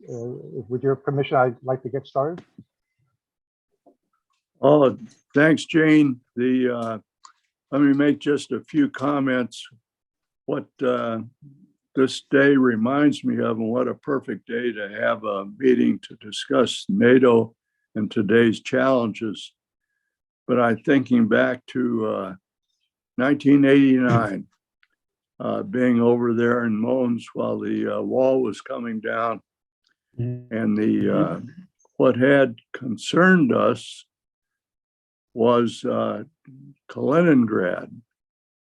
with your permission, I'd like to get started. Oh, thanks, Jane. Let me make just a few comments. What this day reminds me of, and what a perfect day to have a meeting to discuss NATO and today's challenges. But I'm thinking back to 1989, being over there in Mons while the wall was coming down, and what had concerned us was Kaliningrad,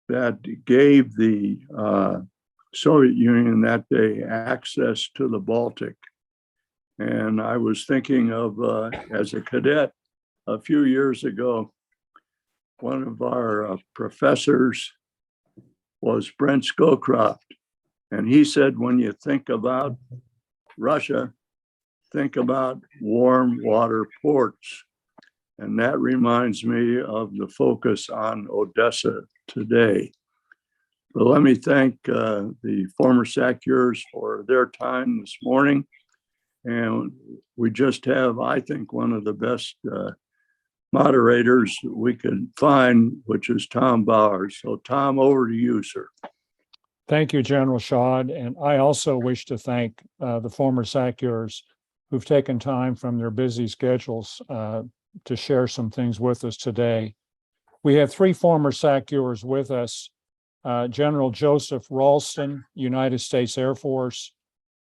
that gave the Soviet Union that day access to the Baltic. And I was thinking of, as a cadet a few years ago, one of our professors was Brent Scowcroft. And he said, when you think about Russia, think about warm water ports. And that reminds me of the focus on Odessa today. But let me thank the former SACEURs for their time this morning. And we just have, I think, one of the best moderators we could find, which is Tom Bowers. So Tom, over to you, sir. Thank you, General Shad. And I also wish to thank the former SACEURs who've taken time from their busy schedules to share some things with us today. We have three former SACEURs with us. General Joseph Ralston, United States Air Force.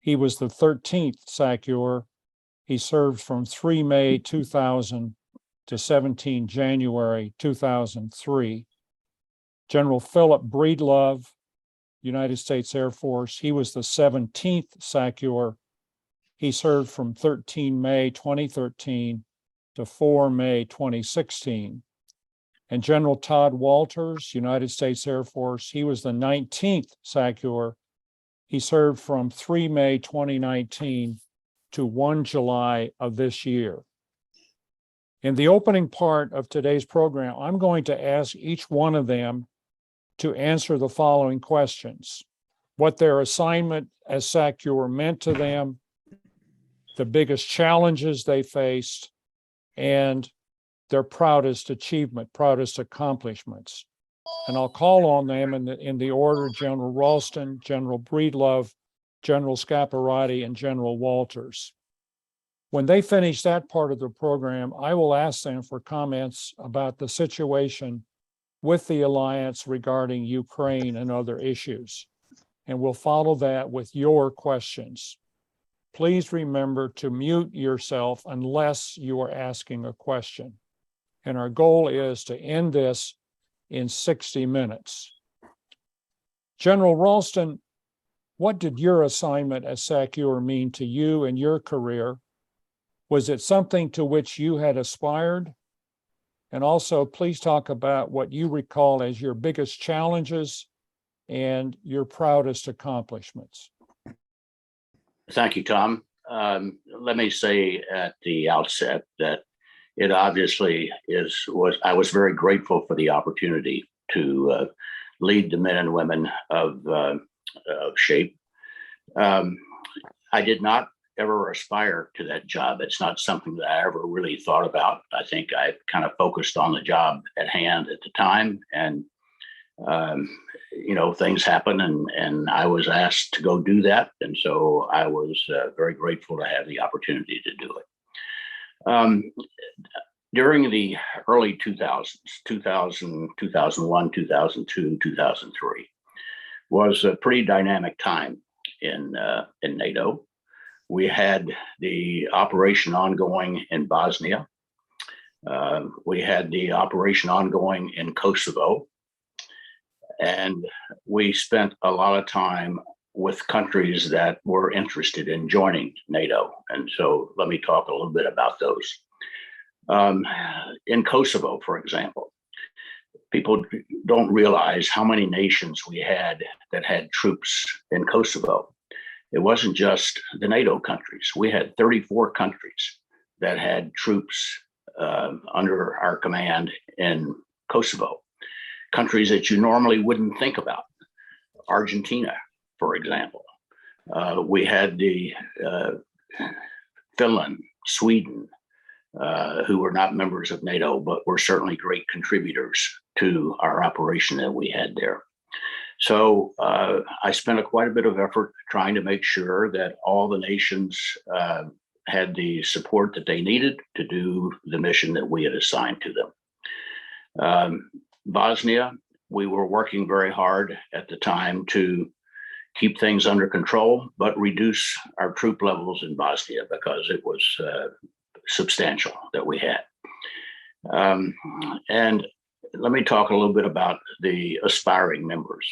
He was the 13th SACEUR. He served from 3 May 2000 to 17 January 2003. General Philip Breedlove, United States Air Force. He was the 17th SACEUR. He served from 13 May 2013 to 4 May 2016. And General Todd Walters, United States Air Force, he was the 19th SACEUR. He served from 3 May 2019 to 1 July of this year. In the opening part of today's program, I'm going to ask each one of them to answer the following questions: what their assignment as SACEUR meant to them, the biggest challenges they faced, and their proudest achievement, proudest accomplishments. And I'll call on them in the order: General Ralston, General Breedlove, General Scaparrotti, and General Walters. When they finish that part of the program, I will ask them for comments about the situation with the alliance regarding Ukraine and other issues. And we'll follow that with your questions. Please remember to mute yourself unless you are asking a question. And our goal is to end this in 60 minutes. General Ralston, what did your assignment as SACEUR mean to you in your career? Was it something to which you had aspired? And also, please talk about what you recall as your biggest challenges and your proudest accomplishments. Thank you, Tom. Let me say at the outset that it obviously I was very grateful for the opportunity to lead the men and women of SHAPE. I did not ever aspire to that job. It's not something that I ever really thought about. I think I kind of focused on the job at hand at the time, and things happen, and I was asked to go do that, and so I was very grateful to have the opportunity to do it. During the early 2000s, 2000, 2001, 2002, 2003, was a pretty dynamic time in NATO. We had the operation ongoing in Bosnia. We had the operation ongoing in Kosovo. And we spent a lot of time with countries that were interested in joining NATO. And so let me talk a little bit about those. In Kosovo, for example, people don't realize how many nations we had that had troops in Kosovo. It wasn't just the NATO countries. We had 34 countries that had troops under our command in Kosovo. Countries that you normally wouldn't think about. Argentina, for example. We had the Finland, Sweden, who were not members of NATO, but were certainly great contributors to our operation that we had there. So I spent quite a bit of effort trying to make sure that all the nations had the support that they needed to do the mission that we had assigned to them. Bosnia, we were working very hard at the time to keep things under control, but reduce our troop levels in Bosnia because it was substantial that we had. And let me talk a little bit about the aspiring members.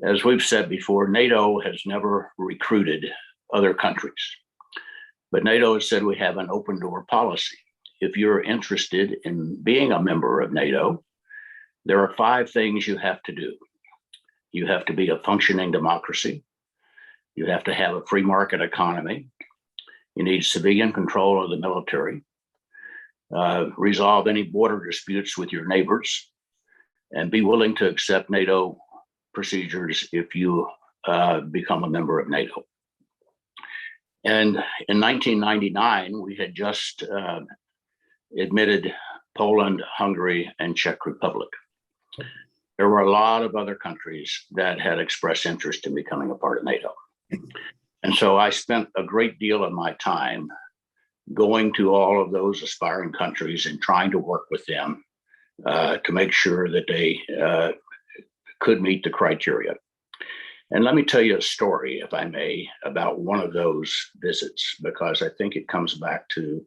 As we've said before, NATO has never recruited other countries, but NATO has said we have an open door policy. If you're interested in being a member of NATO, there are 5 things you have to do. You have to be a functioning democracy. You have to have a free market economy. You need civilian control of the military. Resolve any border disputes with your neighbors, and be willing to accept NATO procedures if you become a member of NATO. And in 1999, we had just admitted Poland, Hungary, and Czech Republic. There were a lot of other countries that had expressed interest in becoming a part of NATO. And so I spent a great deal of my time going to all of those aspiring countries and trying to work with them to make sure that they could meet the criteria. And let me tell you a story, if I may, about one of those visits, because I think it comes back to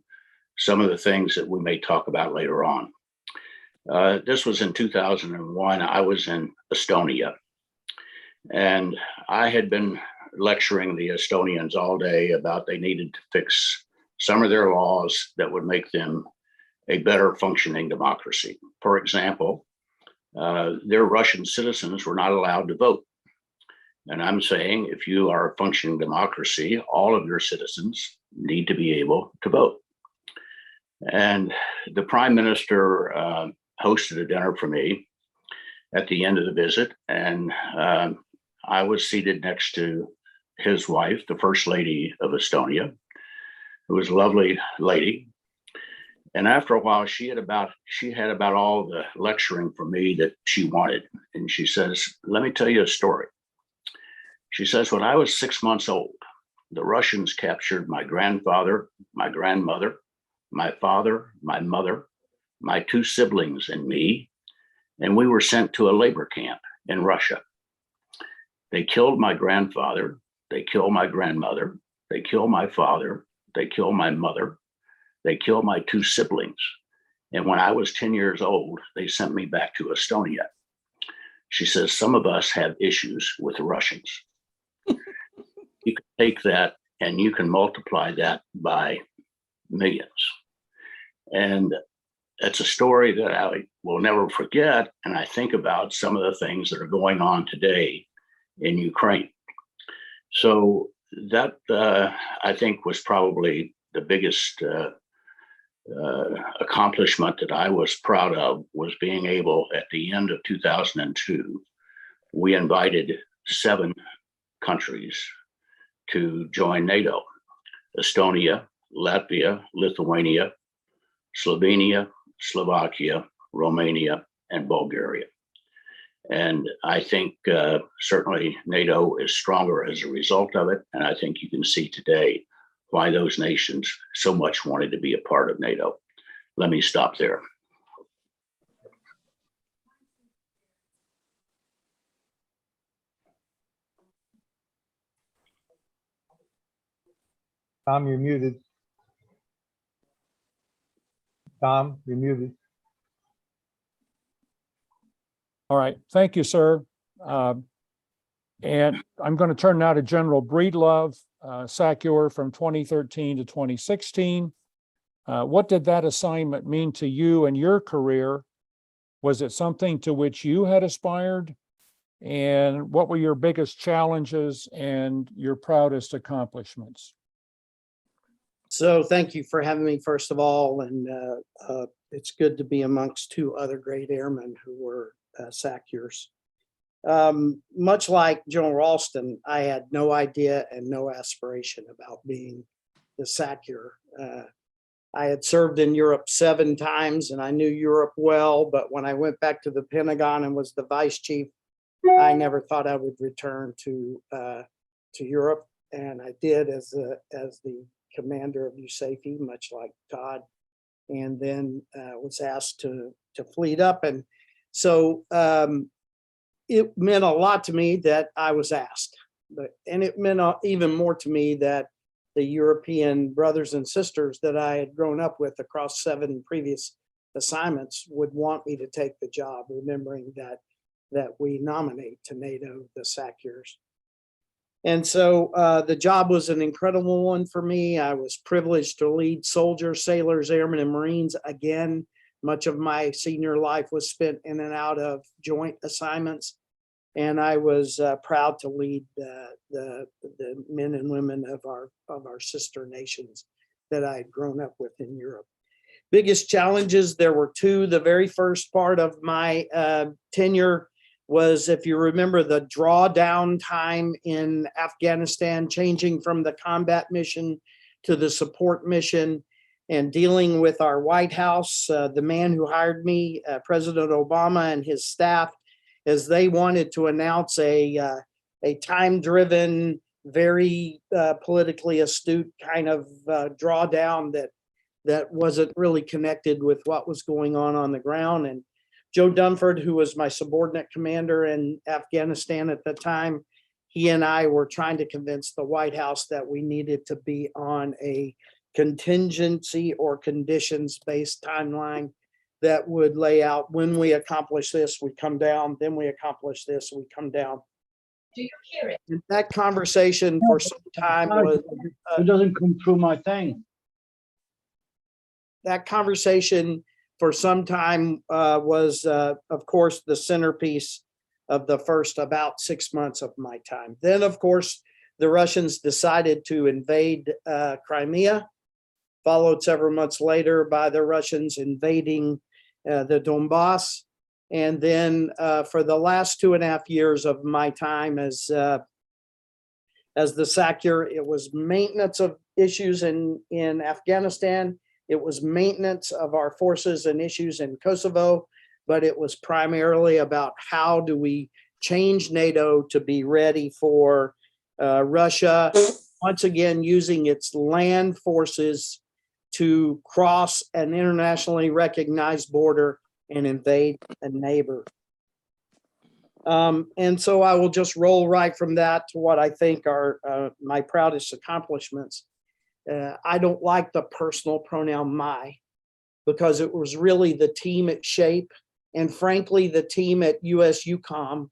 some of the things that we may talk about later on. This was in 2001. I was in Estonia, and I had been lecturing the Estonians all day about they needed to fix some of their laws that would make them a better functioning democracy. For example, their Russian citizens were not allowed to vote. And I'm saying, if you are a functioning democracy, all of your citizens need to be able to vote. And the prime minister hosted a dinner for me at the end of the visit. And I was seated next to his wife, the first lady of Estonia, who was a lovely lady. And after a while, she had about all the lecturing from me that she wanted. And she says, let me tell you a story. She says, when I was 6 months old, the Russians captured my grandfather, my grandmother, my father, my mother, my 2 siblings, and me, and we were sent to a labor camp in Russia. They killed my grandfather, they killed my grandmother, they killed my father, they killed my mother, they killed my 2 siblings. And when I was 10 years old, they sent me back to Estonia. She says, some of us have issues with the Russians. You can take that and you can multiply that by millions. And it's a story that I will never forget. And I think about some of the things that are going on today in Ukraine. So that, I think, was probably the biggest accomplishment that I was proud of, was being able, at the end of 2002, we invited 7 countries to join NATO: Estonia, Latvia, Lithuania, Slovenia, Slovakia, Romania, and Bulgaria. And I think certainly NATO is stronger as a result of it. And I think you can see today why those nations so much wanted to be a part of NATO. Let me stop there. Tom, you're muted. Tom, you're muted. All right, thank you, sir. And I'm going to turn now to General Breedlove, SACEUR from 2013 to 2016. What did that assignment mean to you and your career? Was it something to which you had aspired? And what were your biggest challenges and your proudest accomplishments? So thank you for having me, first of all, and it's good to be amongst 2 other great airmen who were SACEURs. Much like General Ralston, I had no idea and no aspiration about being the SACEUR. I had served in Europe 7 times and I knew Europe well, but when I went back to the Pentagon and was the vice chief, I never thought I would return to Europe, and I did as the commander of USAFE, much like Todd, and then was asked to fleet up, and so it meant a lot to me that I was asked, and it meant even more to me that the European brothers and sisters that I had grown up with across 7 previous assignments would want me to take the job, remembering that we nominate to NATO the SACEURs. And so the job was an incredible one for me. I was privileged to lead soldiers, sailors, airmen, and Marines. Again, much of my senior life was spent in and out of joint assignments. And I was proud to lead the men and women of our sister nations that I had grown up with in Europe. Biggest challenges, there were 2. The very first part of my tenure was, if you remember, the drawdown time in Afghanistan, changing from the combat mission to the support mission and dealing with our White House, the man who hired me, President Obama, and his staff, as they wanted to announce a time-driven, very politically astute kind of drawdown that wasn't really connected with what was going on the ground. And Joe Dunford, who was my subordinate commander in Afghanistan at the time, he and I were trying to convince the White House that we needed to be on a contingency or conditions-based timeline that would lay out, when we accomplish this, we come down, then we accomplish this, we come down. Do you hear it? And that conversation for some time was, It doesn't come through my thing. that conversation for some time was, of course, the centerpiece of the first about 6 months of my time. Then, of course, the Russians decided to invade Crimea, followed several months later by the Russians invading the Donbass. And then for the last 2.5 years of my time as the SACEUR, it was maintenance of issues in Afghanistan. It was maintenance of our forces and issues in Kosovo, but it was primarily about how do we change NATO to be ready for Russia, once again, using its land forces to cross an internationally recognized border and invade a neighbor. And so I will just roll right from that to what I think are my proudest accomplishments. I don't like the personal pronoun my, because it was really the team at SHAPE and frankly, the team at USUCOM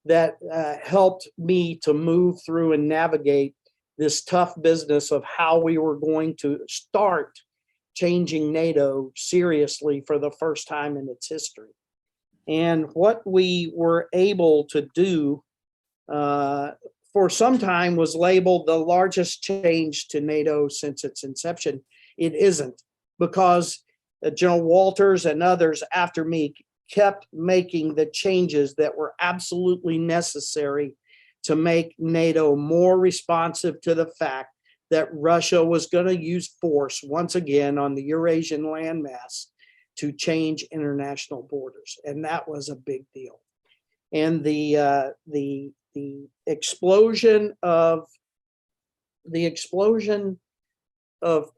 that helped me to move through and navigate this tough business of how we were going to start changing NATO seriously for the first time in its history. And what we were able to do for some time was labeled the largest change to NATO since its inception. It isn't, because General Walters and others after me kept making the changes that were absolutely necessary to make NATO more responsive to the fact that Russia was going to use force once again on the Eurasian landmass to change international borders. And that was a big deal. And the explosion of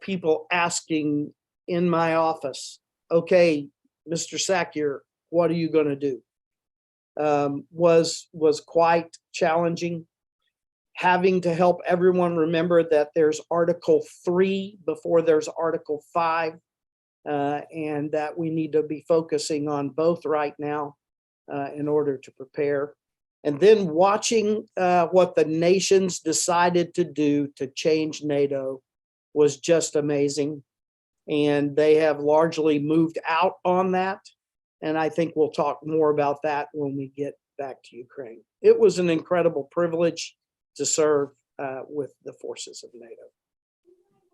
people asking in my office, okay, Mr. SACEUR, what are you going to do? Was quite challenging. Having to help everyone remember that there's Article 3 before there's Article 5, and that we need to be focusing on both right now in order to prepare. And then watching what the nations decided to do to change NATO was just amazing. And they have largely moved out on that. And I think we'll talk more about that when we get back to Ukraine. It was an incredible privilege to serve with the forces of NATO.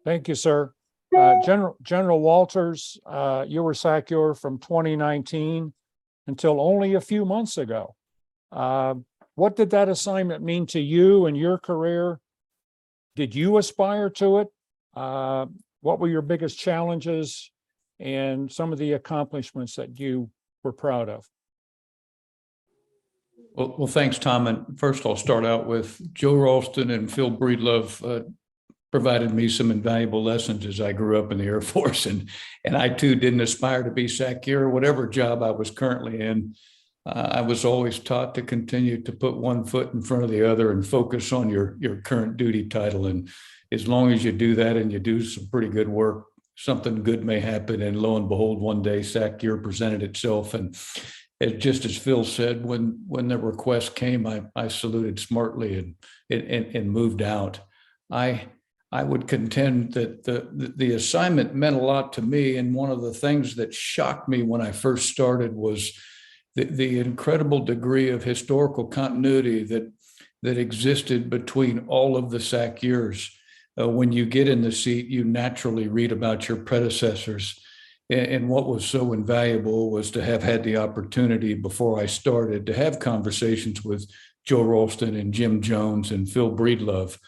Thank you, sir. General Walters, you were SACEUR from 2019 until only a few months ago. What did that assignment mean to you and your career? Did you aspire to it? What were your biggest challenges and some of the accomplishments that you were proud of? Well, thanks, Tom. And first, I'll start out with Joe Ralston and Phil Breedlove provided me some invaluable lessons as I grew up in the Air Force. And I too didn't aspire to be SACEUR, whatever job I was currently in. I was always taught to continue to put one foot in front of the other and focus on your current duty title. And as long as you do that and you do some pretty good work, something good may happen. And lo and behold, one day SACEUR presented itself. And just as Phil said, when the request came, I saluted smartly and moved out. I would contend that the assignment meant a lot to me. And one of the things that shocked me when I first started was the incredible degree of historical continuity that existed between all of the SACEURs. When you get in the seat, you naturally read about your predecessors. And what was so invaluable was to have had the opportunity before I started to have conversations with Joe Ralston and Jim Jones and Phil Breedlove.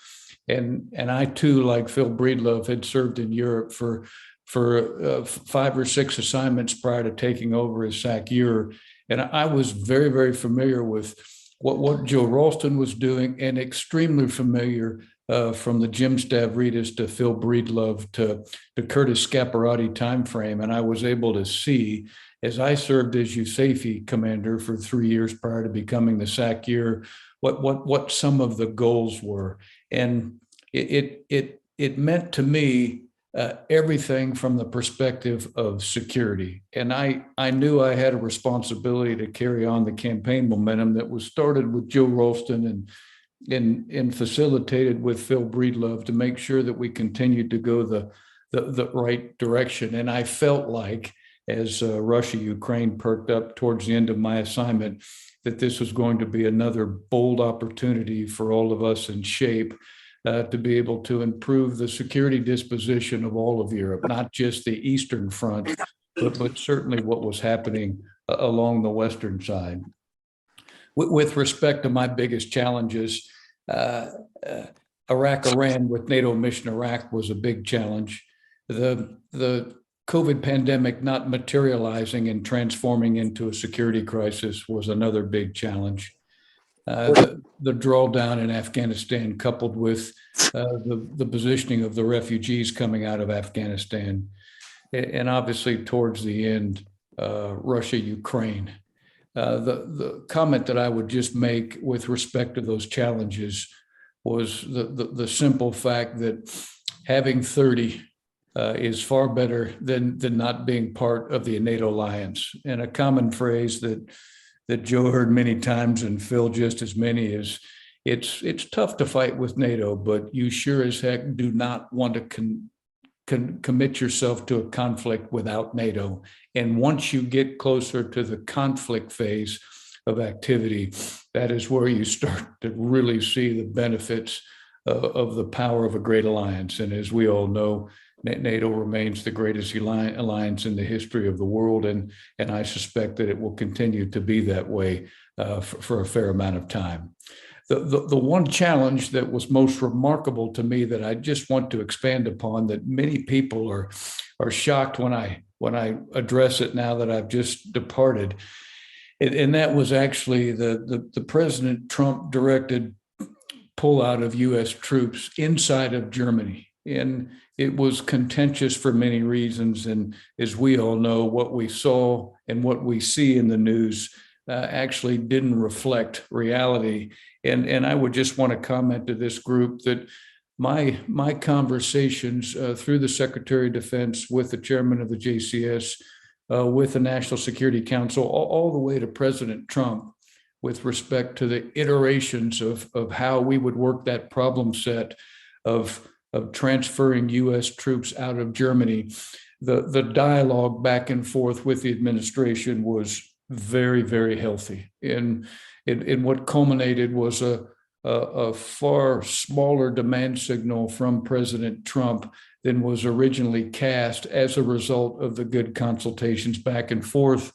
And I too, like Phil Breedlove, had served in Europe for 5 or 6 assignments prior to taking over as SACEUR. And I was very, very familiar with what Joe Ralston was doing, and extremely familiar from the Jim Stavridis to Phil Breedlove to Curtis Scaparrotti timeframe. And I was able to see, as I served as USAFE commander for 3 years prior to becoming the SACEUR, what some of the goals were. And it meant to me everything from the perspective of security. And I knew I had a responsibility to carry on the campaign momentum that was started with Joe Ralston and facilitated with Phil Breedlove to make sure that we continued to go the right direction. And I felt like, as Russia-Ukraine perked up towards the end of my assignment, that this was going to be another bold opportunity for all of us in SHAPE to be able to improve the security disposition of all of Europe, not just the Eastern Front, but certainly what was happening along the Western side. With respect to my biggest challenges, Iraq-Iran with NATO mission Iraq was a big challenge. The COVID pandemic not materializing and transforming into a security crisis was another big challenge. The drawdown in Afghanistan, coupled with the positioning of the refugees coming out of Afghanistan, and obviously towards the end, Russia-Ukraine. The comment that I would just make with respect to those challenges was the simple fact that having 30 is far better than not being part of the NATO alliance. And a common phrase that Joe heard many times and Phil just as many is, it's tough to fight with NATO, but you sure as heck do not want to commit yourself to a conflict without NATO. And once you get closer to the conflict phase of activity, that is where you start to really see the benefits of the power of a great alliance. And as we all know, NATO remains the greatest alliance in the history of the world, and I suspect that it will continue to be that way for a fair amount of time. The one challenge that was most remarkable to me that I just want to expand upon, that many people are shocked when I address it now that I've just departed, and that was actually the President Trump directed pullout of U.S. troops inside of Germany. And it was contentious for many reasons. And as we all know, what we saw and what we see in the news actually didn't reflect reality. And I would just want to comment to this group that my conversations through the Secretary of Defense, with the chairman of the JCS, with the National Security Council, all the way to President Trump, with respect to the iterations of how we would work that problem set of transferring U.S. troops out of Germany, the dialogue back and forth with the administration was very, very healthy. And what culminated was a far smaller demand signal from President Trump than was originally cast as a result of the good consultations back and forth.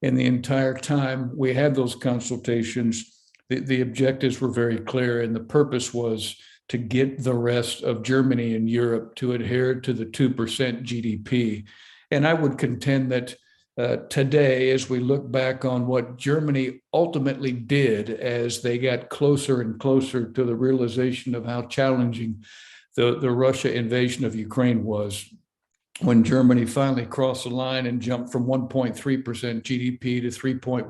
And the entire time we had those consultations, the objectives were very clear, and the purpose was to get the rest of Germany and Europe to adhere to the 2% GDP. And I would contend that today, as we look back on what Germany ultimately did as they got closer and closer to the realization of how challenging the Russia invasion of Ukraine was, when Germany finally crossed the line and jumped from 1.3% GDP to 3.1%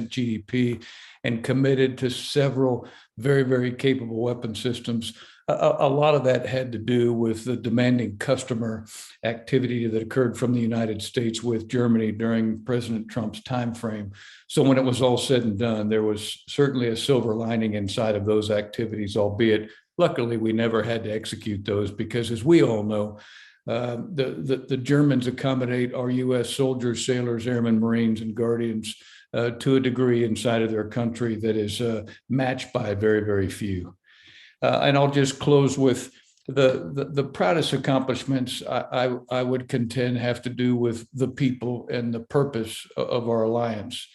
GDP and committed to several very, very capable weapon systems. A lot of that had to do with the demanding customer activity that occurred from the United States with Germany during President Trump's timeframe. So when it was all said and done, there was certainly a silver lining inside of those activities, albeit luckily we never had to execute those because, as we all know, the Germans accommodate our U.S. soldiers, sailors, airmen, Marines, and Guardians to a degree inside of their country that is matched by very, very few. And I'll just close with the proudest accomplishments I would contend have to do with the people and the purpose of our alliance.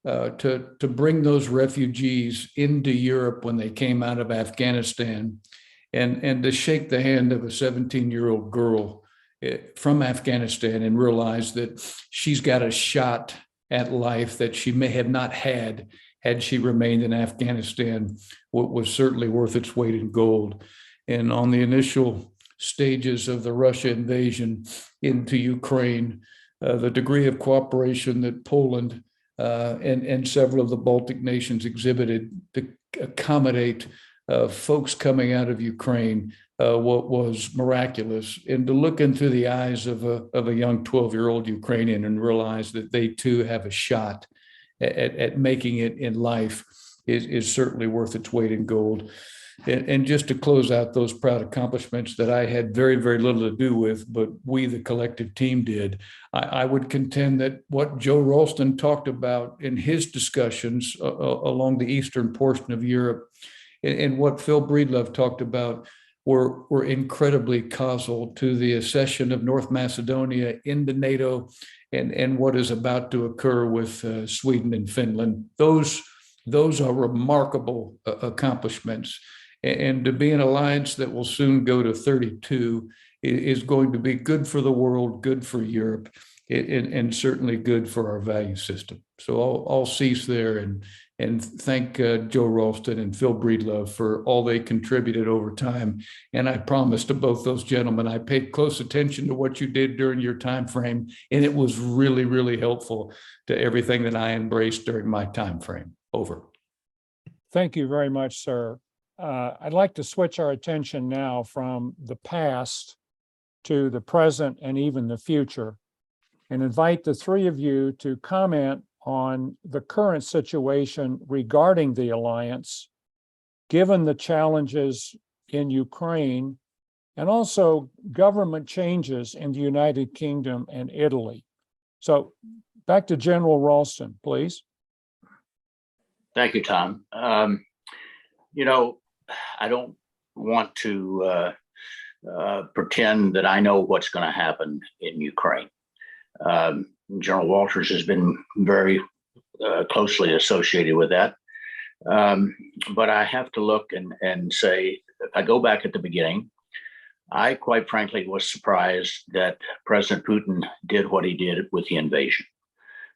To bring those refugees into Europe when they came out of Afghanistan, and to shake the hand of a 17-year-old girl from Afghanistan and realize that she's got a shot at life that she may have not had she remained in Afghanistan, was certainly worth its weight in gold. And on the initial stages of the Russia invasion into Ukraine, the degree of cooperation that Poland and several of the Baltic nations exhibited to accommodate folks coming out of Ukraine, what was miraculous. And to look into the eyes of a young 12-year-old Ukrainian and realize that they too have a shot at making it in life is certainly worth its weight in gold. And just to close out those proud accomplishments that I had very, very little to do with, but we, the collective team, did, I would contend that what Joe Ralston talked about in his discussions along the eastern portion of Europe and what Phil Breedlove talked about were incredibly causal to the accession of North Macedonia into NATO and what is about to occur with Sweden and Finland. Those are remarkable accomplishments. And to be an alliance that will soon go to 32 is going to be good for the world, good for Europe, and certainly good for our value system. So I'll cease there and thank Joe Ralston and Phil Breedlove for all they contributed over time. And I promise to both those gentlemen, I paid close attention to what you did during your time frame, and it was really, really helpful to everything that I embraced during my time frame. Over. Thank you very much, sir. I'd like to switch our attention now from the past to the present and even the future, and invite the three of you to comment on the current situation regarding the alliance, given the challenges in Ukraine, and also government changes in the United Kingdom and Italy. So back to General Ralston, please. Thank you, Tom. I don't want to pretend that I know what's going to happen in Ukraine. General Walters has been very closely associated with that. But I have to look and say, if I go back at the beginning, I quite frankly was surprised that President Putin did what he did with the invasion,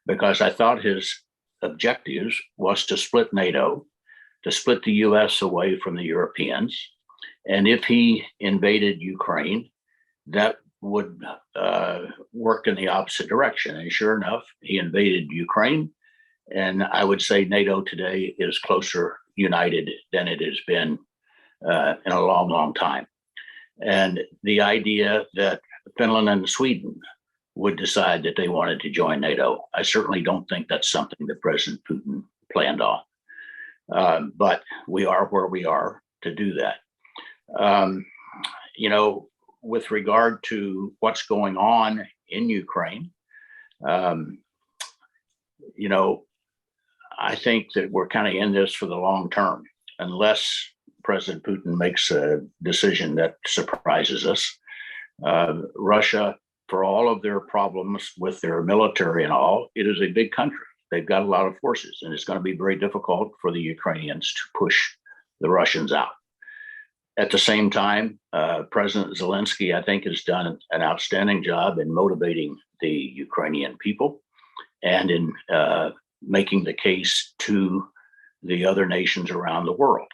because I thought his objectives was to split NATO, to split the US away from the Europeans. And if he invaded Ukraine, that would work in the opposite direction. And sure enough, he invaded Ukraine. And I would say NATO today is closer united than it has been in a long, long time. And the idea that Finland and Sweden would decide that they wanted to join NATO, I certainly don't think that's something that President Putin planned on. But we are where we are to do that. With regard to what's going on in Ukraine, I think that we're kind of in this for the long term, unless President Putin makes a decision that surprises us. Russia, for all of their problems with their military and all, it is a big country. They've got a lot of forces, and it's going to be very difficult for the Ukrainians to push the Russians out. At the same time, President Zelensky, I think, has done an outstanding job in motivating the Ukrainian people and in making the case to the other nations around the world.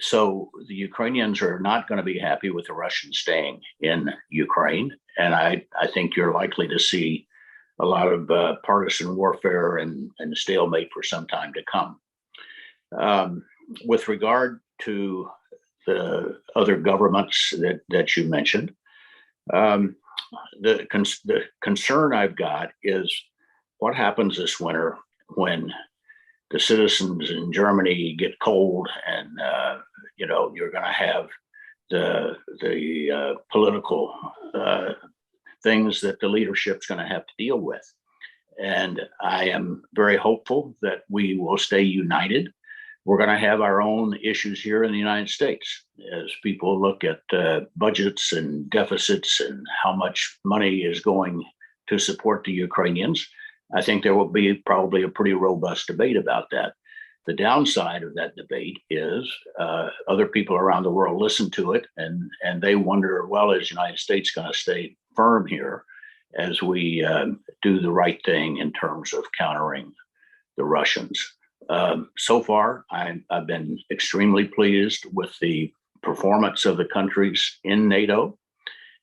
So the Ukrainians are not going to be happy with the Russians staying in Ukraine. And I think you're likely to see a lot of partisan warfare and stalemate for some time to come. With regard to the other governments that you mentioned, the concern I've got is what happens this winter when the citizens in Germany get cold, and you're going to have the political things that the leadership's going to have to deal with. And I am very hopeful that we will stay united. We're going to have our own issues here in the United States as people look at budgets and deficits and how much money is going to support the Ukrainians. I think there will be probably a pretty robust debate about that. The downside of that debate is other people around the world listen to it and they wonder, well, is the United States going to stay firm here as we do the right thing in terms of countering the Russians? So far, I've been extremely pleased with the performance of the countries in NATO.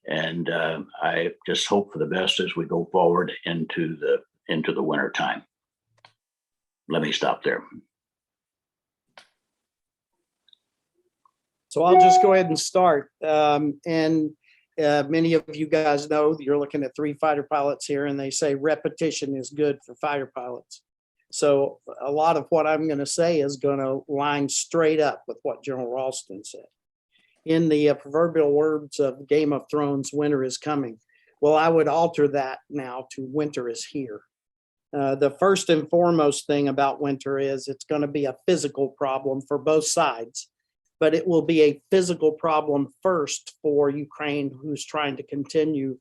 And I just hope for the best as we go forward into the winter time. Let me stop there. So I'll just go ahead and start. Many of you guys know you're looking at 3 fighter pilots here, and they say repetition is good for fighter pilots. So a lot of what I'm going to say is going to line straight up with what General Ralston said. In the proverbial words of Game of Thrones, winter is coming. Well, I would alter that now to winter is here. The first and foremost thing about winter is it's going to be a physical problem for both sides, but it will be a physical problem first for Ukraine, who's trying to continue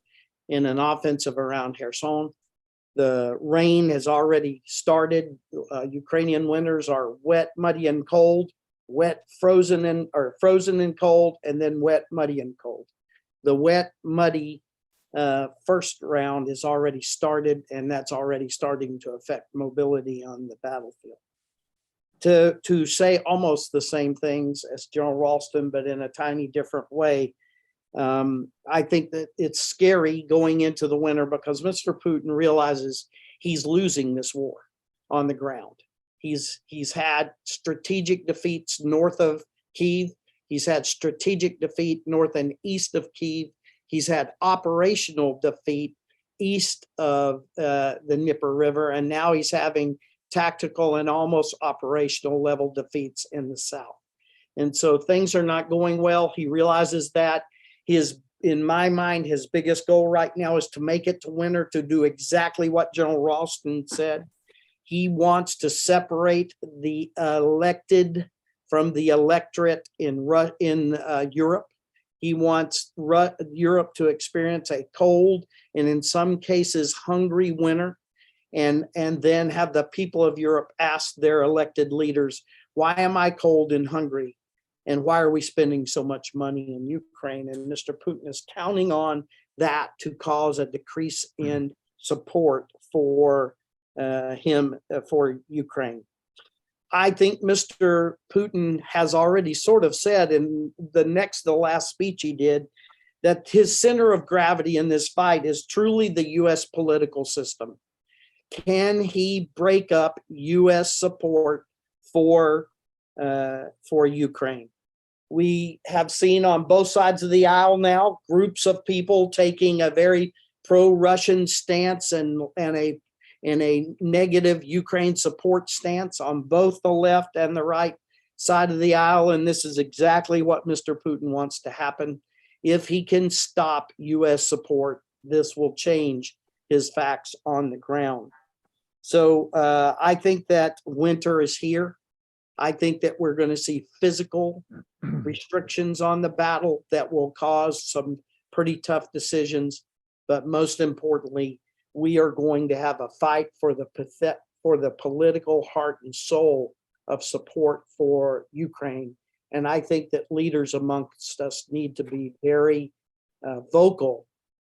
in an offensive around Kherson. The rain has already started. Ukrainian winters are wet, muddy, and cold. Wet, frozen, and cold, and then wet, muddy, and cold. The wet, muddy first round is already started, and that's already starting to affect mobility on the battlefield. To say almost the same things as General Ralston, but in a tiny different way, I think that it's scary going into the winter because Mr. Putin realizes he's losing this war on the ground. He's had strategic defeats north of Kyiv. He's had strategic defeat north and east of Kyiv. He's had operational defeat east of the Dnieper River, and now he's having tactical and almost operational level defeats in the south. And so things are not going well. He realizes that. In my mind, his biggest goal right now is to make it to winter, to do exactly what General Ralston said. He wants to separate the elected from the electorate in Europe. He wants Europe to experience a cold and in some cases hungry winter, and then have the people of Europe ask their elected leaders, why am I cold and hungry? And why are we spending so much money in Ukraine? And Mr. Putin is counting on that to cause a decrease in support for for Ukraine. I think Mr. Putin has already sort of said in the last speech he did, that his center of gravity in this fight is truly the US political system. Can he break up US support for Ukraine? We have seen on both sides of the aisle now groups of people taking a very pro-Russian stance and a negative Ukraine support stance on both the left and the right side of the aisle. And this is exactly what Mr. Putin wants to happen. If he can stop US support, this will change his facts on the ground. So I think that winter is here. I think that we're going to see physical restrictions on the battle that will cause some pretty tough decisions. But most importantly, we are going to have a fight for the political heart and soul of support for Ukraine. And I think that leaders amongst us need to be very vocal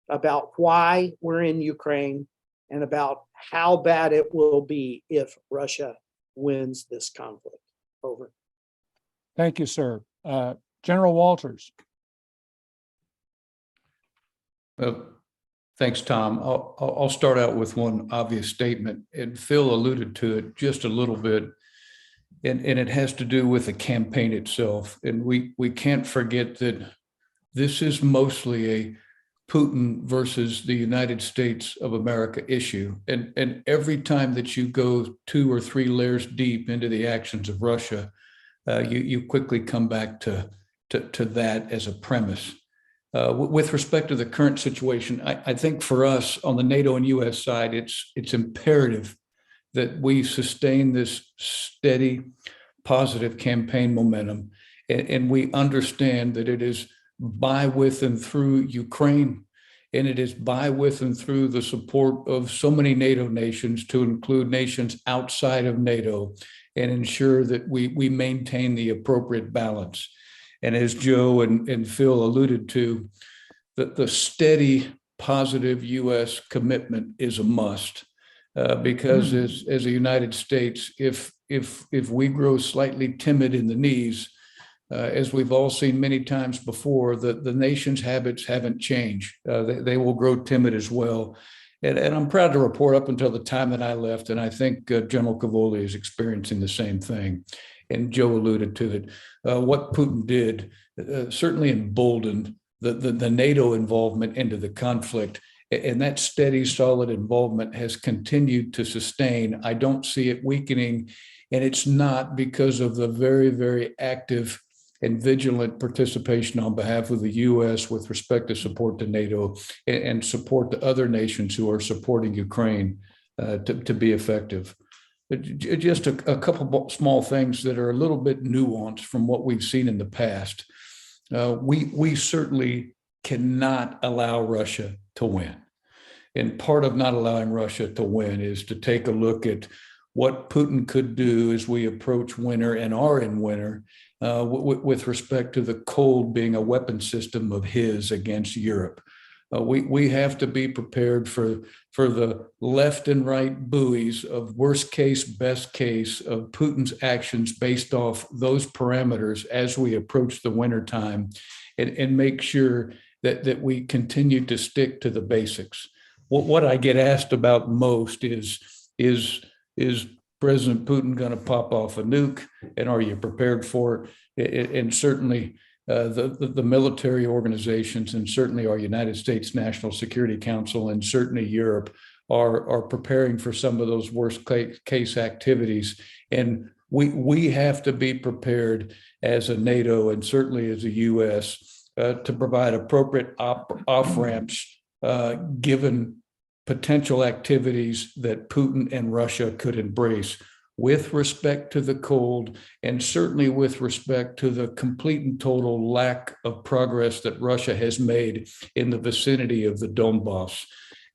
about why we're in Ukraine and about how bad it will be if Russia wins this conflict. Over. Thank you, sir. General Walters. Well, thanks, Tom. I'll start out with one obvious statement, and Phil alluded to it just a little bit, and it has to do with the campaign itself. And we can't forget that this is mostly a Putin versus the United States of America issue. And every time that you go 2 or 3 layers deep into the actions of Russia, you quickly come back to that as a premise. With respect to the current situation, I think for us on the NATO and US side, it's imperative that we sustain this steady, positive campaign momentum. And we understand that it is by, with, and through Ukraine, and it is by, with, and through the support of so many NATO nations, to include nations outside of NATO, and ensure that we maintain the appropriate balance. And as Joe and Phil alluded to, the steady, positive US commitment is a must, because as a United States, if we grow slightly timid in the knees, as we've all seen many times before, the nation's habits haven't changed. They will grow timid as well. And I'm proud to report, up until the time that I left, and I think General Cavoli is experiencing the same thing, and Joe alluded to it, what Putin did certainly emboldened the NATO involvement into the conflict. And that steady, solid involvement has continued to sustain. I don't see it weakening, and it's not because of the very, very active and vigilant participation on behalf of the U.S. with respect to support to NATO and support to other nations who are supporting Ukraine to be effective. Just a couple of small things that are a little bit nuanced from what we've seen in the past. We certainly cannot allow Russia to win. And part of not allowing Russia to win is to take a look at what Putin could do as we approach winter and are in winter, with respect to the cold being a weapon system of his against Europe. We have to be prepared for the left and right buoys of worst case, best case of Putin's actions based off those parameters as we approach the wintertime, and make sure that we continue to stick to the basics. What I get asked about most is President Putin going to pop off a nuke, and are you prepared for it? And certainly the military organizations, and certainly our United States National Security Council, and certainly Europe are preparing for some of those worst case activities. And we have to be prepared as a NATO, and certainly as a US, to provide appropriate off ramps given potential activities that Putin and Russia could embrace, with respect to the cold, and certainly with respect to the complete and total lack of progress that Russia has made in the vicinity of the Donbass.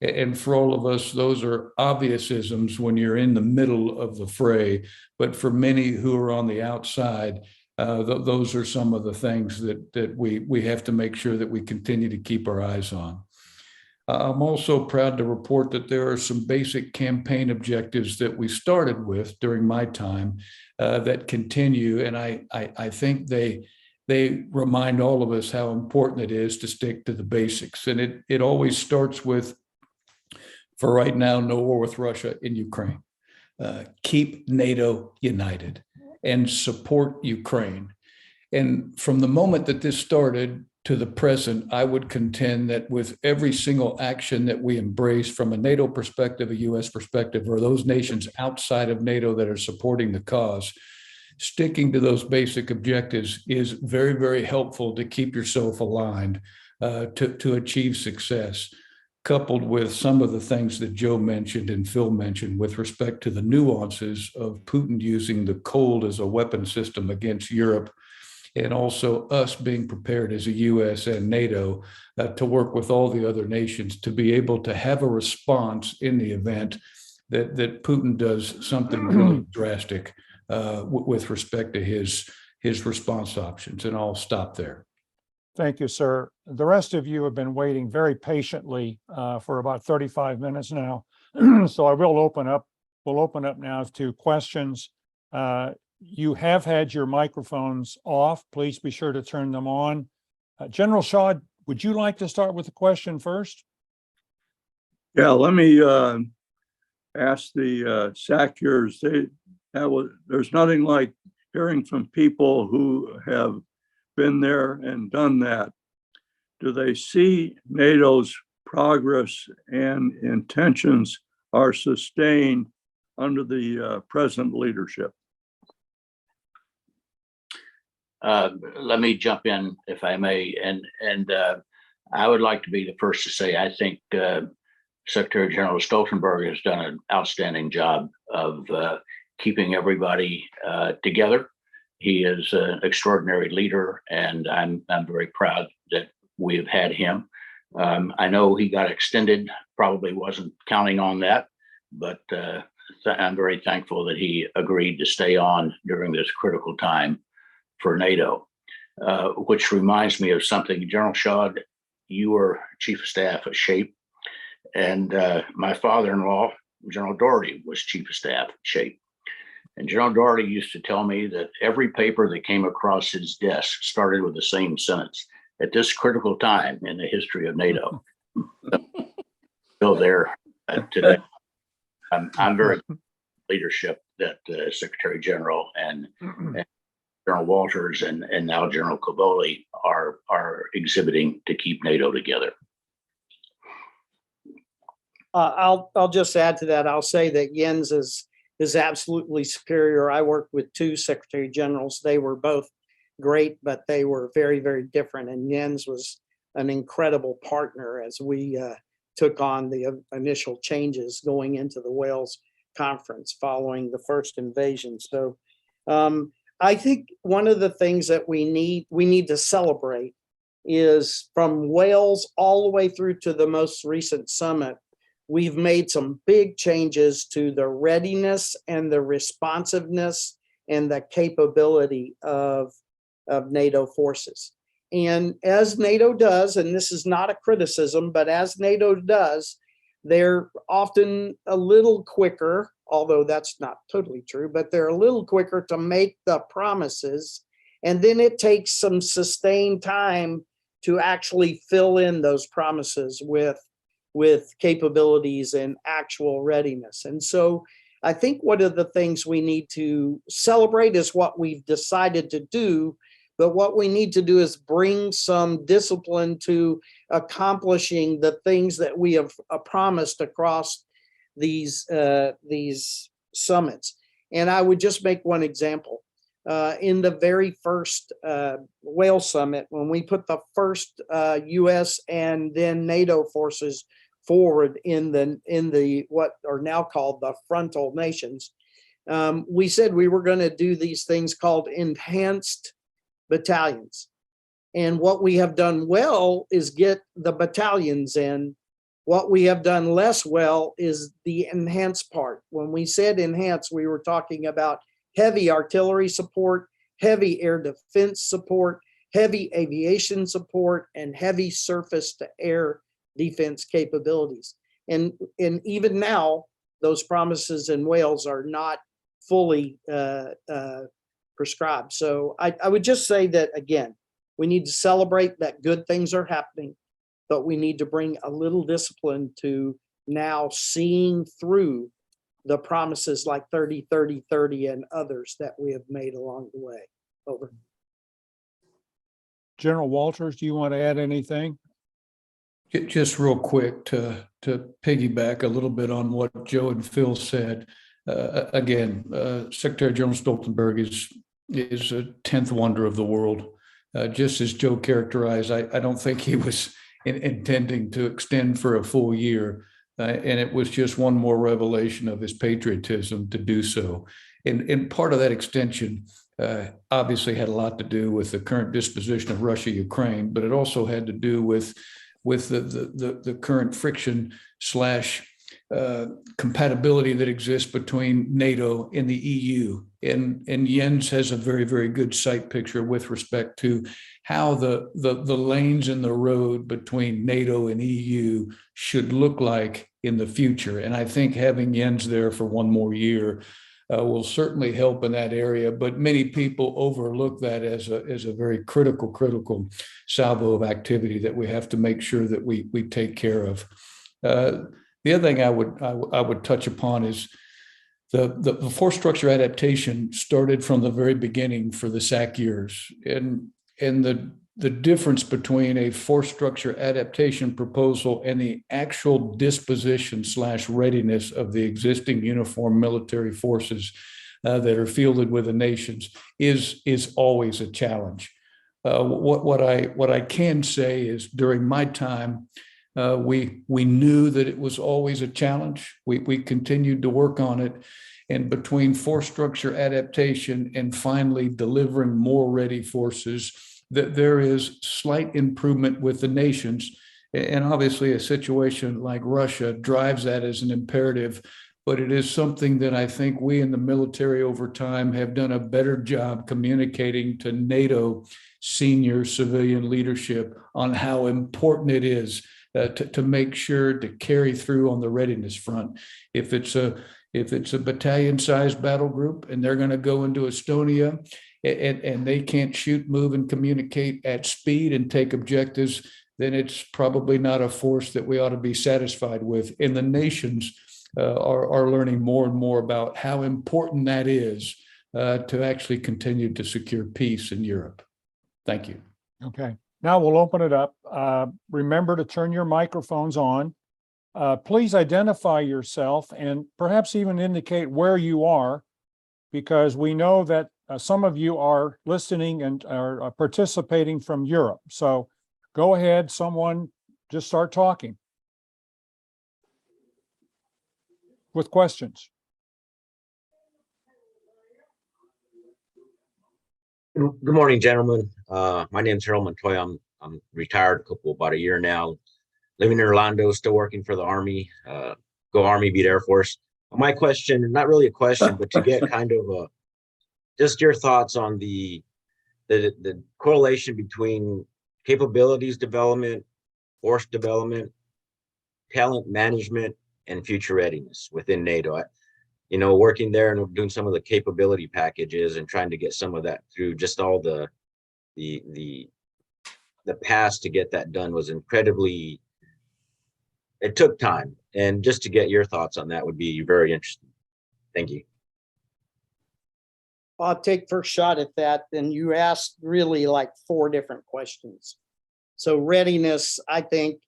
And for all of us, those are obvious isms when you're in the middle of the fray. But for many who are on the outside, those are some of the things that we have to make sure that we continue to keep our eyes on. I'm also proud to report that there are some basic campaign objectives that we started with during my time that continue. And I think they remind all of us how important it is to stick to the basics. And it always starts with, for right now, no war with Russia in Ukraine. Keep NATO united and support Ukraine. And from the moment that this started to the present, I would contend that with every single action that we embrace from a NATO perspective, a US perspective, or those nations outside of NATO that are supporting the cause, sticking to those basic objectives is very, very helpful to keep yourself aligned to achieve success, coupled with some of the things that Joe mentioned and Phil mentioned with respect to the nuances of Putin using the cold as a weapon system against Europe, and also us being prepared as a US and NATO to work with all the other nations to be able to have a response in the event that Putin does something really drastic with respect to his his response options. And I'll stop there. Thank you, sir. The rest of you have been waiting very patiently for about 35 minutes now. So I will open up, we'll open up now to questions. You have had your microphones off. Please be sure to turn them on. General Shaw, would you like to start with the question first? Yeah, let me ask the SACEURs. There's nothing like hearing from people who have been there and done that. Do they see NATO's progress and intentions are sustained under the present leadership? Let me jump in if I may, and I would like to be the first to say I think Secretary General Stoltenberg has done an outstanding job of keeping everybody together. He is an extraordinary leader, and I'm very proud that we have had him. I know he got extended, probably wasn't counting on that, but I'm very thankful that he agreed to stay on during this critical time for NATO, which reminds me of something. General Shaw, you were Chief of Staff at SHAPE, and my father-in-law, General Doherty, was Chief of Staff at SHAPE. And General Doherty used to tell me that every paper that came across his desk started with the same sentence: at this critical time in the history of NATO. Still there today. I'm very leadership that Secretary General and General Walters and now General Cavoli are exhibiting to keep NATO together. I'll just add to that. I'll say that Jens is absolutely superior. I worked with two Secretary Generals. They were both great, but they were very, very different. And Jens was an incredible partner as we took on the initial changes going into the Wales conference following the first invasion. So I think one of the things that we need to celebrate is from Wales all the way through to the most recent summit, we've made some big changes to the readiness and the responsiveness and the capability of NATO forces. And as NATO does, and this is not a criticism, but as NATO does, they're often a little quicker, although that's not totally true, but they're a little quicker to make the promises. And then it takes some sustained time to actually fill in those promises with capabilities and actual readiness. And so I think one of the things we need to celebrate is what we've decided to do, but what we need to do is bring some discipline to accomplishing the things that we have promised across these summits. And I would just make one example. In the very first Wales summit, when we put the first US and then NATO forces forward in the what are now called the frontal nations, we said we were going to do these things called enhanced battalions. And what we have done well is get the battalions in. What we have done less well is the enhanced part. When we said enhanced, we were talking about heavy artillery support, heavy air defense support, heavy aviation support, and heavy surface to air defense capabilities. And even now, those promises in Wales are not fully prescribed. So I would just say that, again, we need to celebrate that good things are happening, but we need to bring a little discipline to now seeing through the promises like 30, 30, 30 and others that we have made along the way. Over. General Walters, do you want to add anything? Just real quick to piggyback a little bit on what Joe and Phil said. Again, Secretary General Stoltenberg is a 10th wonder of the world. Just as Joe characterized, I don't think he was intending to extend for a full year. And it was just one more revelation of his patriotism to do so. And part of that extension obviously had a lot to do with the current disposition of Russia, Ukraine, but it also had to do with the current friction / compatibility that exists between NATO and the EU. And Jens has a very, very good sight picture with respect to how the lanes in the road between NATO and EU should look like in the future. And I think having Jens there for one more year will certainly help in that area. But many people overlook that as a very critical salvo of activity that we have to make sure that we take care of. The other thing I would touch upon is the force structure adaptation started from the very beginning for the SACEURs, and the difference between a force structure adaptation proposal and the actual disposition / readiness of the existing uniformed military forces that are fielded with the nations is always a challenge. What I can say is during my time, we knew that it was always a challenge. We continued to work on it. And between force structure adaptation and finally delivering more ready forces, that there is slight improvement with the nations. And obviously a situation like Russia drives that as an imperative, but it is something that I think we in the military over time have done a better job communicating to NATO senior civilian leadership on how important it is to make sure to carry through on the readiness front. If it's a battalion-sized battle group and they're going to go into Estonia and they can't shoot, move, and communicate at speed and take objectives, then it's probably not a force that we ought to be satisfied with. And the nations are learning more and more about how important that is to actually continue to secure peace in Europe. Thank you. Okay, now we'll open it up. Remember to turn your microphones on. Please identify yourself and perhaps even indicate where you are, because we know that some of you are listening and are participating from Europe. So go ahead, someone just start talking with questions. Good morning, gentlemen. My name is Harold Montoya. I'm retired about a year now. Living in Orlando, still working for the Army. Go Army, beat Air Force. My question, not really a question, but to get kind of just your thoughts on the correlation between capabilities development, force development, talent management, and future readiness within NATO. Working there and doing some of the capability packages and trying to get some of that through just all the past to get that done was incredibly, it took time. And just to get your thoughts on that would be very interesting. Thank you. I'll take first shot at that. And you asked really like 4 different questions. So readiness, I think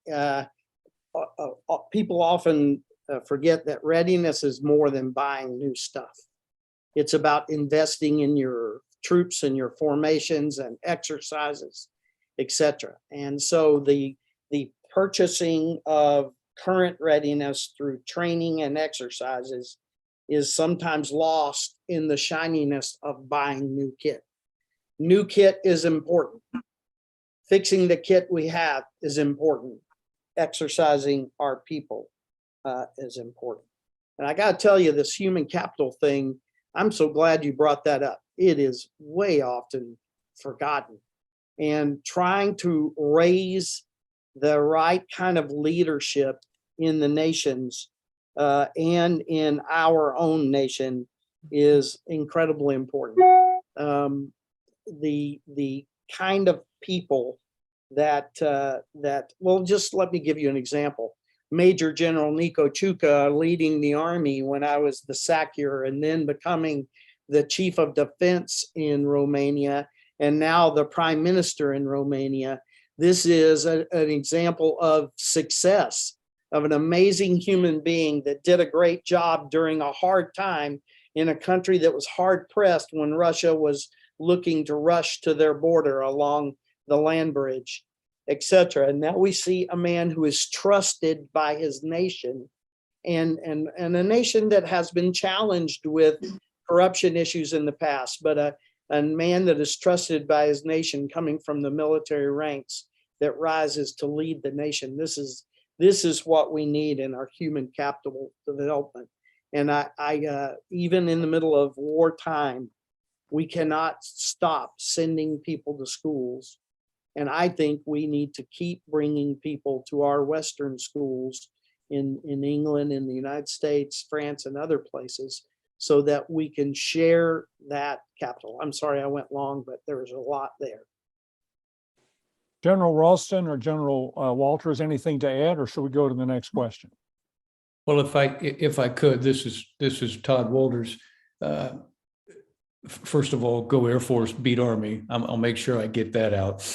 people often forget that readiness is more than buying new stuff. It's about investing in your troops and your formations and exercises, etc. And so the purchasing of current readiness through training and exercises is sometimes lost in the shininess of buying new kit. New kit is important. Fixing the kit we have is important. Exercising our people is important. And I got to tell you, this human capital thing, I'm so glad you brought that up. It is way often forgotten. And trying to raise the right kind of leadership in the nations and in our own nation is incredibly important. The kind of people that well, just let me give you an example. Major General Nico Chuka leading the Army when I was the SACEUR and then becoming the Chief of Defense in Romania and now the Prime Minister in Romania. This is an example of success, of an amazing human being that did a great job during a hard time in a country that was hard pressed when Russia was looking to rush to their border along the land bridge, etc. And now we see a man who is trusted by his nation and a nation that has been challenged with corruption issues in the past, but a man that is trusted by his nation coming from the military ranks that rises to lead the nation. This this is what we need in our human capital development. And even in the middle of wartime, we cannot stop sending people to schools. And I think we need to keep bringing people to our Western schools in England, in the United States, France, and other places, so that we can share that capital. I'm sorry I went long, but there was a lot there. General Ralston or General Walters, anything to add, or should we go to the next question? Well, if I could, this is Todd Walters. First of all, go Air Force, beat Army. I'll make sure I get that out.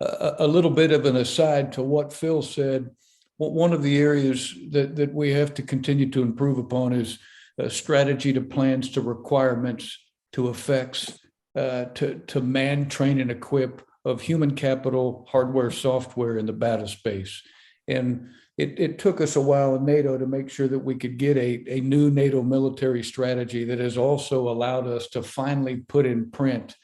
A little bit of an aside to what Phil said. One of the areas that we have to continue to improve upon is strategy to plans to requirements to effects to man, train, and equip of human capital, hardware, software in the battle space. And it took us a while in NATO to make sure that we could get a new NATO military strategy that has also allowed us to finally put in print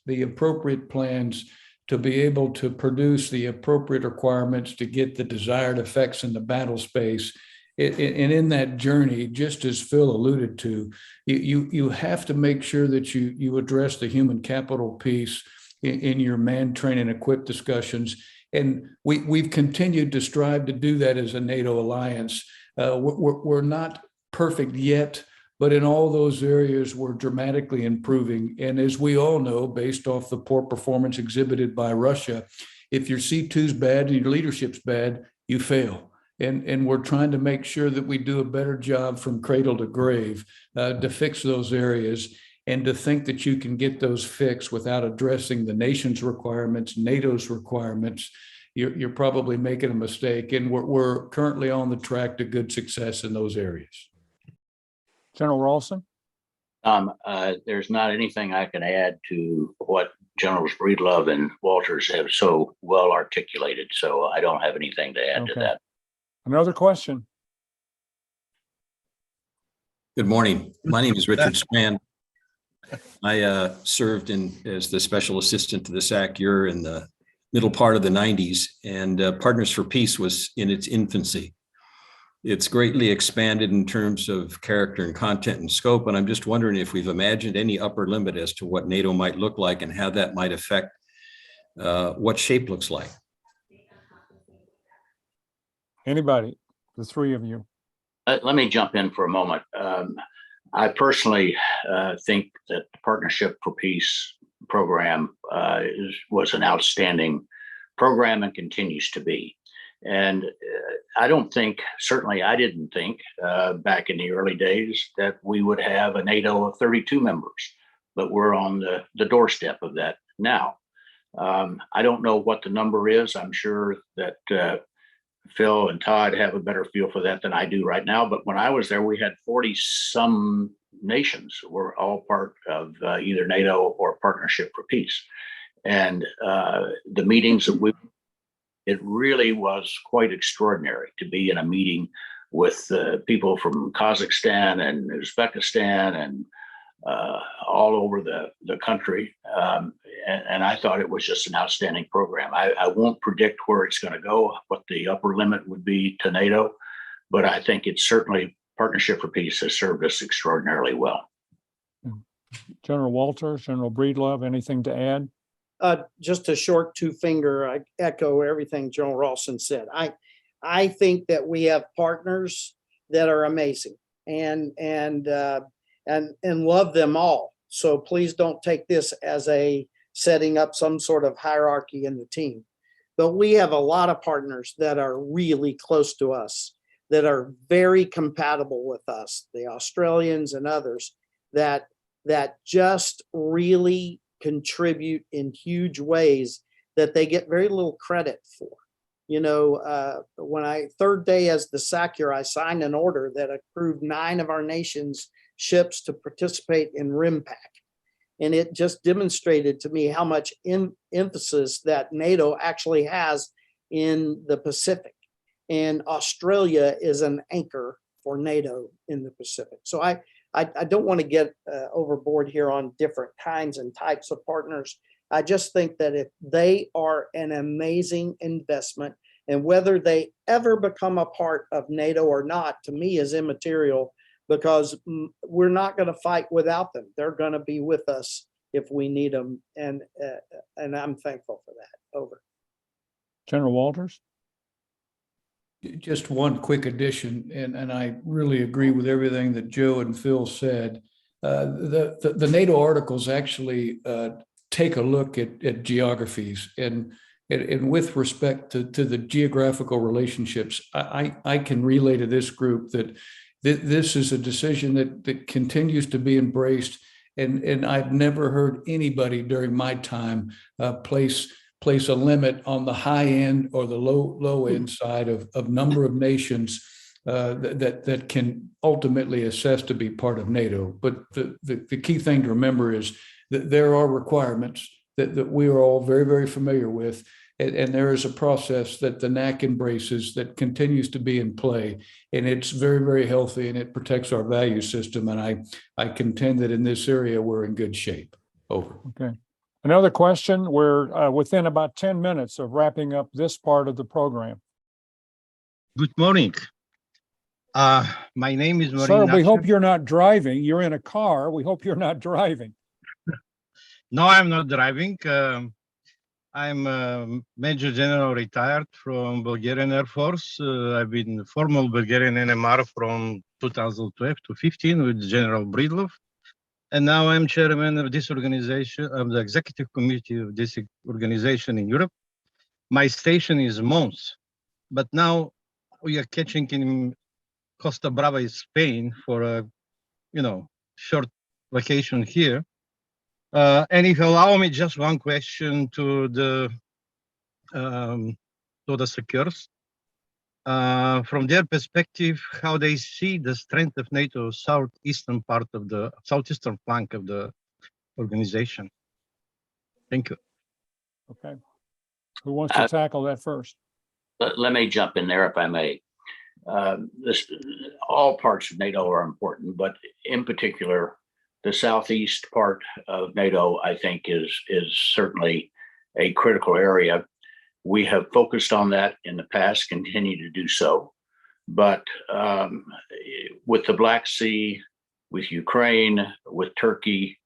the appropriate plans to be able to produce the appropriate requirements to get the desired effects in the battle space. And in that journey, just as Phil alluded to, you have to make sure that you address the human capital piece in your man, train, and equip discussions. And we've continued to strive to do that as a NATO alliance. We're not perfect yet, but in all those areas, we're dramatically improving. And as we all know, based off the poor performance exhibited by Russia, if your C2's bad and your leadership's bad, you fail. And we're trying to make sure that we do a better job from cradle to grave to fix those areas, and to think that you can get those fixed without addressing the nation's requirements, NATO's requirements, you're probably making a mistake. And we're currently on the track to good success in those areas. General Ralston? There's not anything I can add to what Generals Breedlove and Walters have so well articulated. So I don't have anything to add to that. Another question. Good morning. My name is Richard Strand. I served as the special assistant to the SACEUR in the middle part of the 90s, and Partners for Peace was in its infancy. It's greatly expanded in terms of character and content and scope, and I'm just wondering if we've imagined any upper limit as to what NATO might look like and how that might affect what shape looks like. Anybody, the three of you. Let me jump in for a moment. I personally think that the Partnership for Peace program was an outstanding program and continues to be. And I don't think, certainly I didn't think back in the early days that we would have a NATO of 32 members, but we're on the doorstep of that now. I don't know what the number is. I'm sure that Phil and Todd have a better feel for that than I do right now. But when I was there, we had 40 some nations were all part of either NATO or Partnership for Peace. And the meetings that it really was quite extraordinary to be in a meeting with people from Kazakhstan and Uzbekistan and all over the country. And I thought it was just an outstanding program. I won't predict where it's going to go, what the upper limit would be to NATO, but I think it's certainly Partnership for Peace has served us extraordinarily well. General Walters, General Breedlove, anything to add? Just a short two-finger. I echo everything General Ralston said. I think that we have partners that are amazing and love them all. So please don't take this as a setting up some sort of hierarchy in the team. But we have a lot of partners that are really close to us, that are very compatible with us, the Australians and others that just really contribute in huge ways that they get very little credit for. You know, when third day as the SACEUR, I signed an order that approved 9 of our nation's ships to participate in RIMPAC. And it just demonstrated to me how much emphasis that NATO actually has in the Pacific. And Australia is an anchor for NATO in the Pacific. So I don't want to get overboard here on different kinds and types of partners. I just think that if they are an amazing investment, And whether they ever become a part of NATO or not, to me is immaterial, because we're not going to fight without them. They're going to be with us if we need them. And I'm thankful for that. Over. General Walters? Just one quick addition, and I really agree with everything that Joe and Phil said. The NATO articles actually take a look at geographies, and with respect to the geographical relationships, I can relay to this group that this is a decision that continues to be embraced, and I've never heard anybody during my time place a limit on the high end or the low end side of number of nations that can ultimately assess to be part of NATO. But the key thing to remember is that there are requirements that we are all very, very familiar with. And there is a process that the NAC embraces that continues to be in play. And it's very, very healthy, and it protects our value system. And I contend that in this area, we're in good shape. Over. Okay. Another question. We're within about 10 minutes of wrapping up this part of the program. Good morning. My name is Maureen. Sir, we hope Natcher. you're not driving. You're in a car. We hope you're not driving. No, I'm not driving. I'm Major General retired from Bulgarian Air Force. I've been formal Bulgarian NMR from 2012 to 15 with General Breedlove. And now I'm chairman of this organization, of the executive committee of this organization in Europe. My station is Mons, but now we are catching in Costa Brava, Spain, for a short vacation here. And if you allow me just one question to the SACEURs, from their perspective, how they see the strength of NATO southeastern flank of the organization. Thank you. Okay. Who wants to tackle that first? Let me jump in there if I may. All parts of NATO are important, but in particular, the southeast part of NATO, I think, is certainly a critical area. We have focused on that in the past, continue to do so. But with the Black Sea, with Ukraine, with Turkey,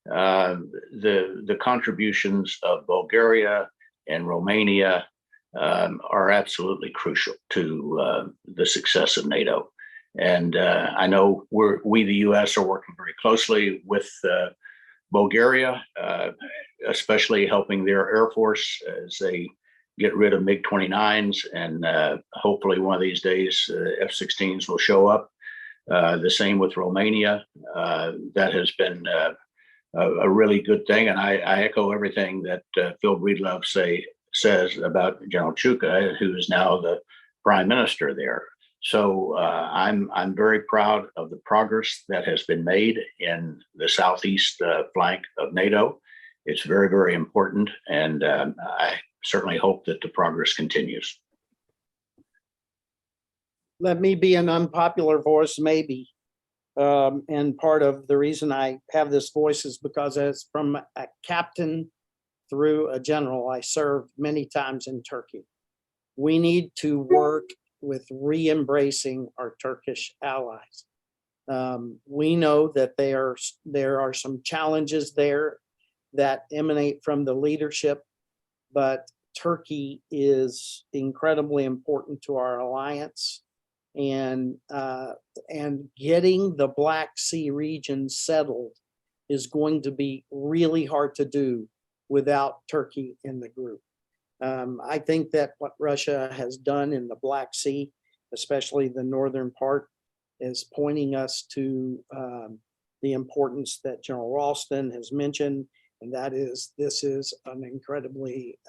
the contributions of Bulgaria and Romania are absolutely crucial to the success of NATO. And I know we, the U.S., are working very closely with Bulgaria, especially helping their Air Force as they get rid of MiG-29s. And hopefully one of these days, F-16s will show up. The same with Romania. That has been a really good thing. And I echo everything that Phil Breedlove says about General Chuka, who is now the prime minister there. So I'm very proud of the progress that has been made in the southeast flank of NATO. It's very, very important, and I certainly hope that the progress continues. Let me be an unpopular voice, maybe. And part of the reason I have this voice is because as from a captain through a general, I served many times in Turkey. We need to work with re-embracing our Turkish allies. We know that there are some challenges there that emanate from the leadership, but Turkey is incredibly important to our alliance, and getting the Black Sea region settled is going to be really hard to do without Turkey in the group. I think that what Russia has done in the Black Sea, especially the northern part, is pointing us to the importance that General Ralston has mentioned, and that is this is an incredibly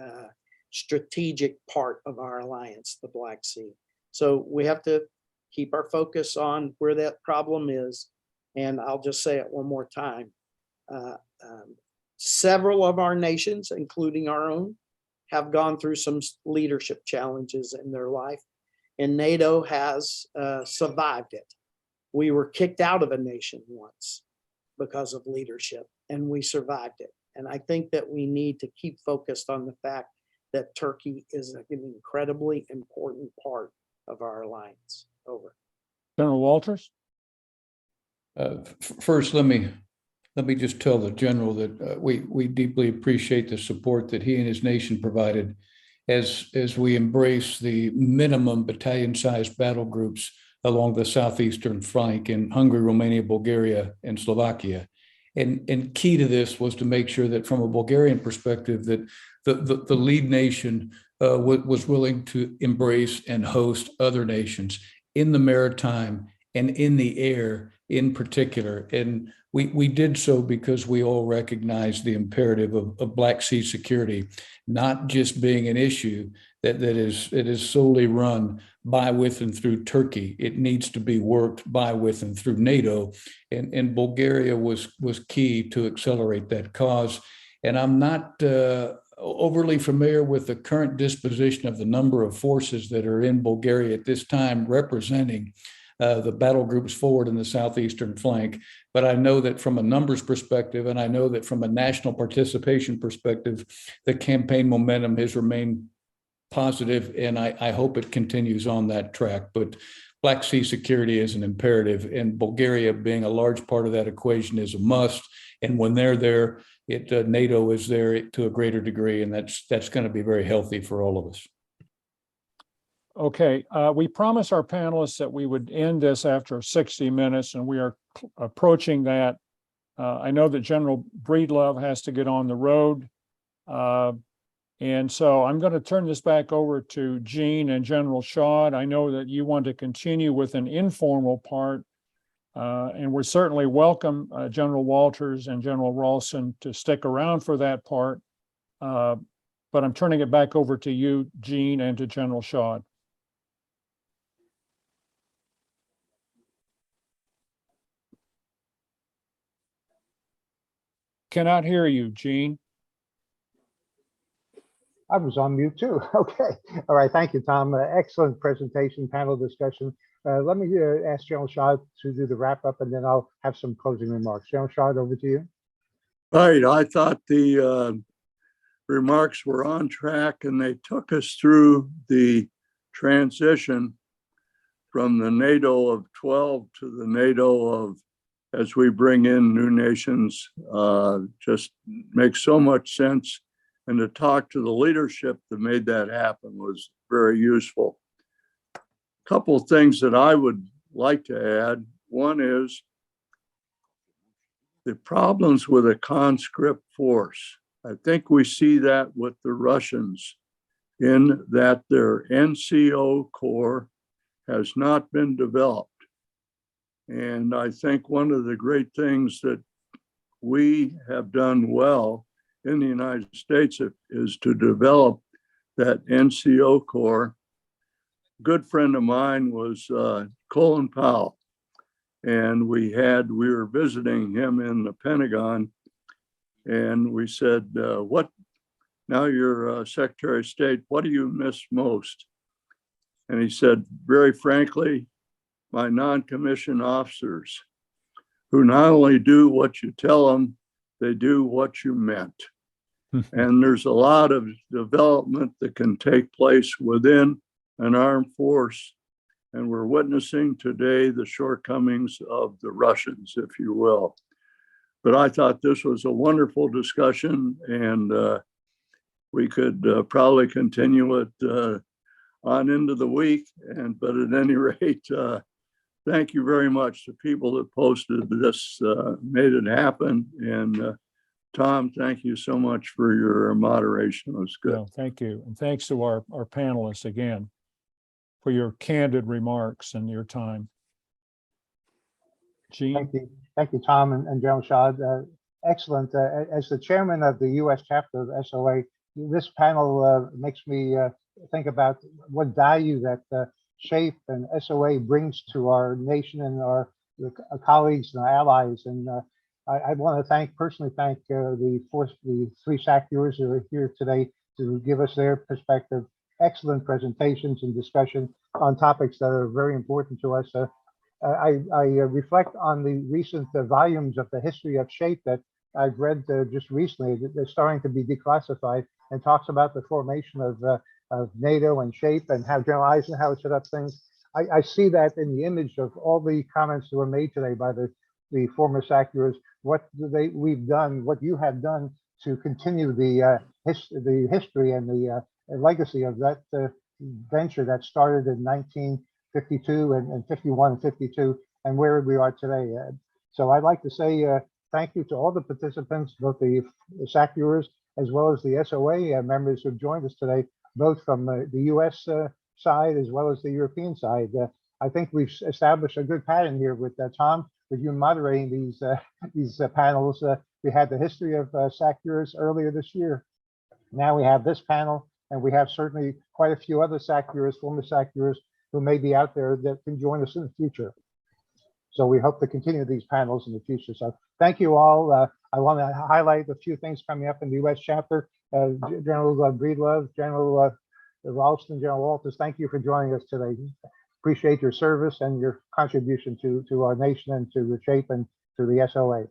strategic part of our alliance, the Black Sea. So we have to keep our focus on where that problem is, and I'll just say it one more time. Several of our nations, including our own, have gone through some leadership challenges in their life, and NATO has survived it. We were kicked out of a nation once because of leadership, and we survived it. And I think that we need to keep focused on the fact that Turkey is an incredibly important part of our alliance. Over. General Walters? First, let me just tell the general that we deeply appreciate the support that he and his nation provided as we embrace the minimum battalion-sized battle groups along the southeastern flank in Hungary, Romania, Bulgaria, and Slovakia. And key to this was to make sure that from a Bulgarian perspective, that the lead nation was willing to embrace and host other nations in the maritime and in the air in particular. And we did so because we all recognize the imperative of Black Sea security, not just being an issue that is solely run by, with, and through Turkey. It needs to be worked by, with, and through NATO. And Bulgaria was key to accelerate that cause. And I'm not overly familiar with the current disposition of the number of forces that are in Bulgaria at this time representing the battle groups forward in the southeastern flank. But I know that from a numbers perspective, and I know that from a national participation perspective, the campaign momentum has remained positive, and I hope it continues on that track. But Black Sea security is an imperative, and Bulgaria being a large part of that equation is a must. And when they're there, NATO is there to a greater degree, and that's going to be very healthy for all of us. Okay, we promised our panelists that we would end this after 60 minutes, and we are approaching that. I know that General Breedlove has to get on the road. And so I'm going to turn this back over to Gene and General Shaw. I know that you want to continue with an informal part, and we certainly welcome General Walters and General Ralston to stick around for that part. But I'm turning it back over to you, Gene, and to General Shaw. Cannot hear you, Gene. I was on mute too. Okay. All right. Thank you, Tom. Excellent presentation, panel discussion. Let me ask General Shaw to do the wrap up, and then I'll have some closing remarks. General Shaw, over to you. Right. I thought the remarks were on track, and they took us through the transition from the NATO of 12 to the NATO of, as we bring in new nations, just makes so much sense. And to talk to the leadership that made that happen was very useful. A couple of things that I would like to add. One is the problems with a conscript force. I think we see that with the Russians, in that their NCO corps has not been developed. And I think one of the great things that we have done well in the United States is to develop that NCO corps. A good friend of mine was Colin Powell, and we were visiting him in the Pentagon, and we said, now you're Secretary of State, what do you miss most? And he said, very frankly, my non-commissioned officers, who not only do what you tell them, they do what you meant. And there's a lot of development that can take place within an armed force. And we're witnessing today the shortcomings of the Russians, if you will. But I thought this was a wonderful discussion, and we could probably continue it on into the week. But at any rate, thank you very much to people that posted this, made it happen. And Tom, thank you so much for your moderation. It was good. No, thank you. And thanks to our panelists again for your candid remarks and your time. Gene? Thank you, Tom and General Shaw. Excellent. As the chairman of the U.S. chapter of SOA, this panel makes me think about what value that SHAPE and SOA brings to our nation and our colleagues and our allies. And I want to personally thank the three SACEURs who are here today to give us their perspective. Excellent presentations and discussion on topics that are very important to us. I reflect on the recent volumes of the history of SHAPE that I've read just recently. They're starting to be declassified. and talks about the formation of NATO and SHAPE and how General Eisenhower set up things. I see that in the image of all the comments that were made today by the former SACEURs, what we've done, what you have done to continue the history and the legacy of that venture that started in 1952 and 51 and 52 and where we are today. So I'd like to say thank you to all the participants, both the SACEURs as well as the SOA members who joined us today, both from the US side as well as the European side. I think we've established a good pattern here with Tom, with you moderating these panels. We had the history of SACEURs earlier this year. Now we have this panel, and we have certainly quite a few other SACEURs, former SACEURs, who may be out there that can join us in the future. So we hope to continue these panels in the future. So thank you all. I want to highlight a few things coming up in the US chapter. General Breedlove, General Ralston, General Walters, thank you for joining us today. Appreciate your service and your contribution to our nation and to the SHAPE and to the SOA.